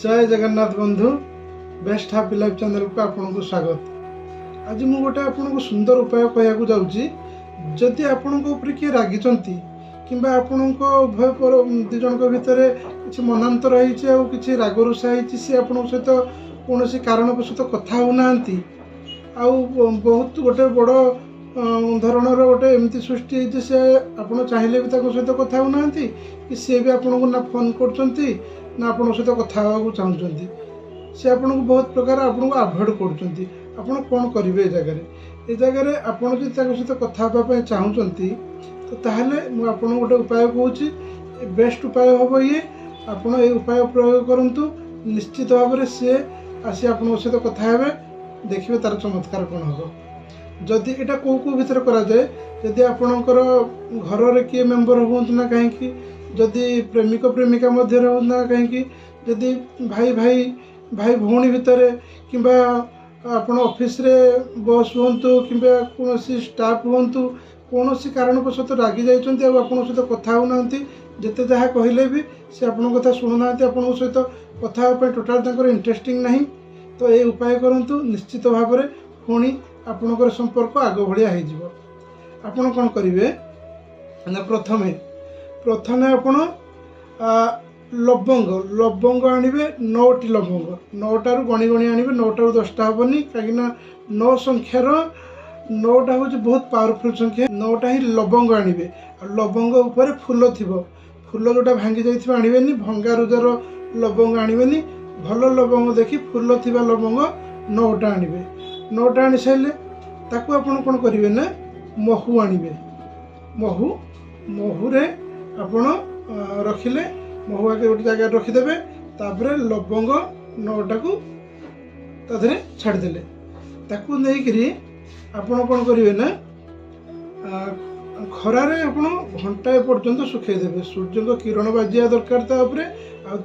जय जगन्नाथ बंधु best happy life channel को आपन को स्वागत। आज मु गोटे आपन को सुंदर उपाय कहया जाऊँगी। जदि आपण ऊपर किए रागी कि आपण उभय दुई जन भितर किसी मनांतर होती राग रुषा सी आप सहित कौन कारणवशत कथा होना बहुत गोटे बड़ धरणर गोटे एमती सृष्टि होती से आप चाहिए भी सहित कथा होना कि सी भी आपको ना फोन कर ना आपण सहित कथा हाँ चाहते सी आपको बहुत प्रकार आपको आभोड कर कौन करेंगे ये जगह आपड़ जो सहित कथा हाँपाई चाहते तो ताहले मुझे गोटे उपाय कहूँ बेस्ट उपाय हम ये आपड़ ये उपाय प्रयोग करूँ निश्चित भाव में सी आसी आप सहित कथा हे देखिए तार चमत्कार कौन हम जदि यहाँ कौ कौ भितर कराए जदि आपणकर घर किए मेम्बर हूँ ना कहीं जदि प्रेमिक प्रेमिका मध्य हूँ ना कहीं जदि भाई भाई भाई भौणी भितर कि आप ऑफिस रे बॉस हूँ कि कौन स्टाफ हूँ कौन कारणवशत रागी जाइए आप सहित कथा होना जिते जहाँ कहले भी से आप कथा शुणुना आप सहित कथा हाँपाई टोटाल इंटरेस्टिंग ना तो ये उपाय करूँ निश्चित भाव में पुणी आपणकर संपर्क आग भाया हो आपड़ कौन करेंगे ना प्रथमे प्रथमे आपण लवंग लवंग आणवे 9टी लवंग 9टारू गणी गणी आणवे 9टारू 10टा हेनी कहीं 9 संख्यार 9टा हूँ बहुत पावरफुल संख्या 9टा ही लवंग आणवे लवंग उपर फूल थी फूल जोटा भांगी जाइए आणवेनी भंगा रुजार लवंग आणवेनी भल लवंग देखी फूल थी लवंग 9टा आणवे 9टा आनी सारे ताकू आपड़ कौन करेंगे ना महू आणवे महू महूरे आपण रखिले महू आगे गोटे जगह रखिदेवे तापर लवंग 9टा को ताधरे छाड़देले ताकू नहीं आपण कौन करेंगे ना खरारे आपण घंटाए पर्यंत सुखेदेवे सूर्य किरण बाजिया दरकार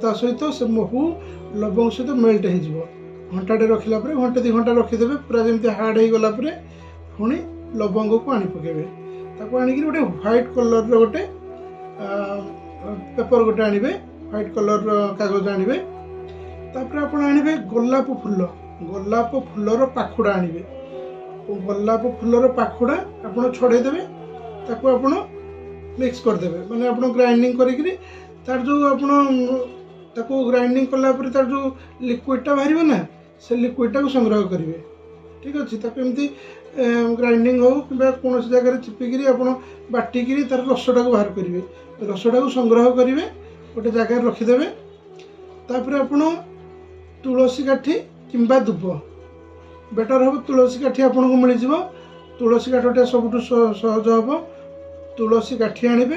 ता सहित से महू लवंग सहित मेल्ट हो घंटाटे रखला घंटे 2 घंटा रखिदेवे पूरा जमी हार्ड हो गला पुणी लवंग को आनी पकेबे ताको आनिक गोटे व्हाइट कलर गोटे पेपर गोटे आणवे व्हाइट कलर कागज आणवे तापर आपण आणवे गोलाप फूलर पाखुड़ा आणवे गोलाप फूलर पाखुड़ा आपण छड़ेदेवे ताको आपण मिक्स करदेवे माने आपण ग्राइंडिंग करिकरी तार जो आपण ताको ग्राइंडिंग कला पर तार जो लिक्विडटा बाहर ना से लिक्विडटा को संग्रह करेंगे ठीक अच्छे ताको एमती ग्राइंडिंग हो कि कौन जगह चिपिकी आप बाटिकी तार रसटा को बाहर करेंगे रसटा को संग्रह करेंगे गोटे जगह रखिदेवे तापर आपण तुलसी काठी किंबा दुब बेटर हम तुलसी काठी आपन को मिल जाव तुलसी काठटा सब सहज हम तुलसी काठी आणवे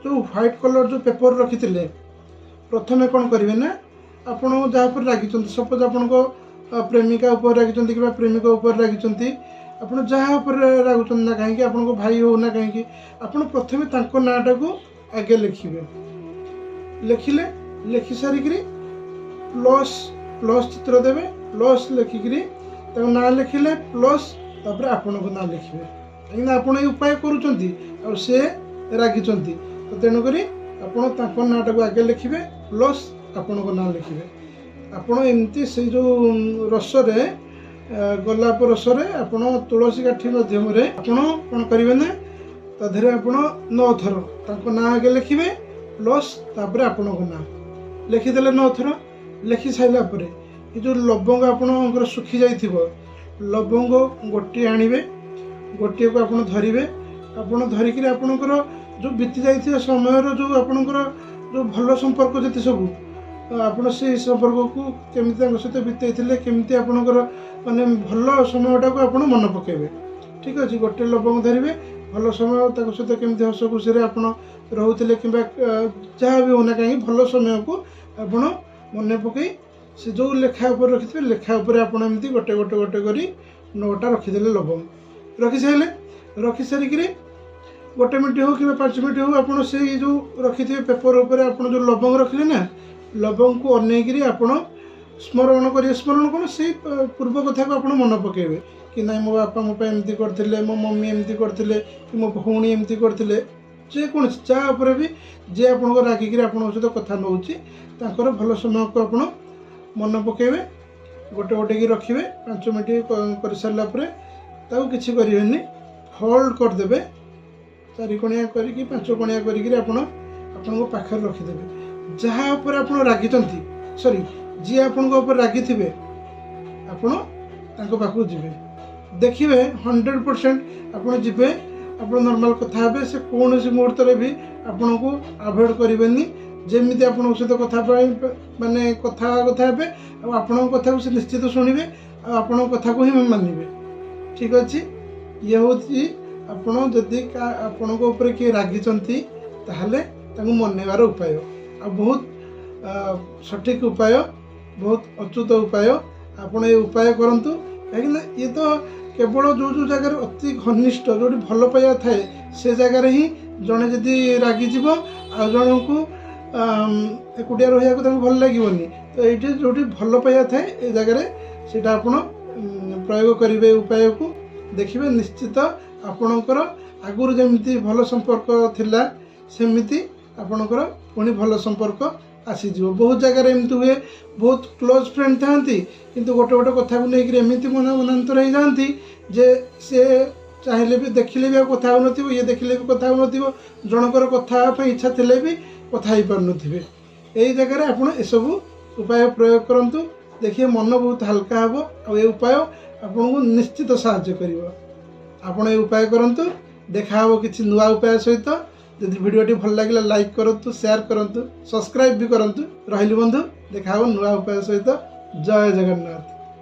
जो व्हाइट कलर जो पेपर रखी प्रथमे कौन करेंगे ना आपण जहाँ पर रागी सपोज आपण प्रेमिका उपर रागी कि प्रेमिक उपर रागी आप जहाँ पर रागुच ना कहीं आप भाई हो ना कहीं आप प्रथमे नाटा को आगे लिखे लिखिले लिखि सारिक प्लस प्लस चित्र देवे प्लस लिखिकी ना लिखिले प्लस तापर आपण को ना लिखे कहीं आप उपाय करुँच से रागी तो तेणुक आपण नाटा को आगे लिखे प्लस आपण को ना लिखे आपण एमती से जो रसरे गोलाप रसरे आपण तुलसी काठी मध्यम आपण कौन करेंगे ना ताधे आप 9 थर ना आगे लिखे प्लस तापर आपण को ना लिखिदे 9 थर लिखि सारापर ये जो लवंग आप सुखी जाइए लवंग गोटे आणवे गोटे को आप धरवे आप धरिकी आपणकर जो बीती जाइए समय जो आपणकर जो भल संपर्क जी सब आप संपर्क को केमी सहित बीतई केमी आपणकर माने भल समयटा को आप मन पकेबे ठीक अच्छे गोटे लवंग धरवे भल समय सहित केमी हस खुशी आप रोते कि जहाँ भी होना कहीं भल समय को आप मन पकई से जो लेखा उपर रखिथे लेखा उपर आप एमती गोटे गोटे गोटे कर 9टा रखिदे लवंग रखि सारे रखि सारिक गोटे मिनट हो कि 5 मिनट हो आप से जो रखि थे पेपर उपर आप जो लवंग रखिले ना लवंग को अनेक आप स्मरण करेंगे स्मरण कौन से पूर्व कथा को आप मन पकेबे कि ना मो बापा मो एमती करते मो मम्मी एमती करते कि मो भौणी एमती करते जेकोसी जहाँ भी जे आप रागिकी आप सहित कथा नौ भल समय को आप मन पकेबे गोटे गोटे की रखिए 5 मिनट कर सारा ताऊ किसी करेंगे फोल्ड करदे 4 कोणिया करी 5 कोणिया करी आपण पाखे रखिदेवे जहाँ उपर आप रागी सॉरी जी आपण रागी थे आपण पाखु जी देखिए 100% आप जी आप नॉर्मल कथा हे से कौन सी मुहूर्त भी आपन को अवॉइड करेंगे जमी आप सहित कथा माने कथा हे आपण कथा को निश्चित शुणे आपण कथा को ही मानवे ठीक अच्छे ये हूँ आपण जदि आपण किए रागी मनइबार उपाय आ बहुत सठिक उपाय बहुत अच्युत उपाय आपण ये उपाय करंतु कहीं ये तो केवल जो जो जगार अति घनिष्ठ जो भल पाइबा थाए से जगार ही जड़े जदि रागी जीव आ जन को एकुटिया रहा भल लगे तो ये जो भल पाइबा थाए ये जगार से प्रयोग करेंगे उपाय को देखिए निश्चित आपणकर आगुरी जमी भल संपर्क थिला सेमिति आपणकर पुणी भल संपर्क आसीज बहुत जगार एमती हुए बहुत क्लोज फ्रेंड था किंतु गोटे गोटे कथा को लेकर एमती मनांतर हो जाती जे से चाहिए भी देखिले भी कथा हो ये देखिले भी कथा हो जनकर कथा इच्छा थे भी कथा हो पार थे यही जगह आप सबू उपाय प्रयोग करूँ देखिए मन बहुत हल्का हे और ये उपाय आपको निश्चित साहाय्य कर आपण ये उपाय करूँ देखा किसी नुआ उपाय सहित यदि वीडियो भल लगे लाइक करूँ शेयर करूँ सब्सक्राइब भी करूँ रही बंधु देखा नुआ उपाय सहित जय जगन्नाथ।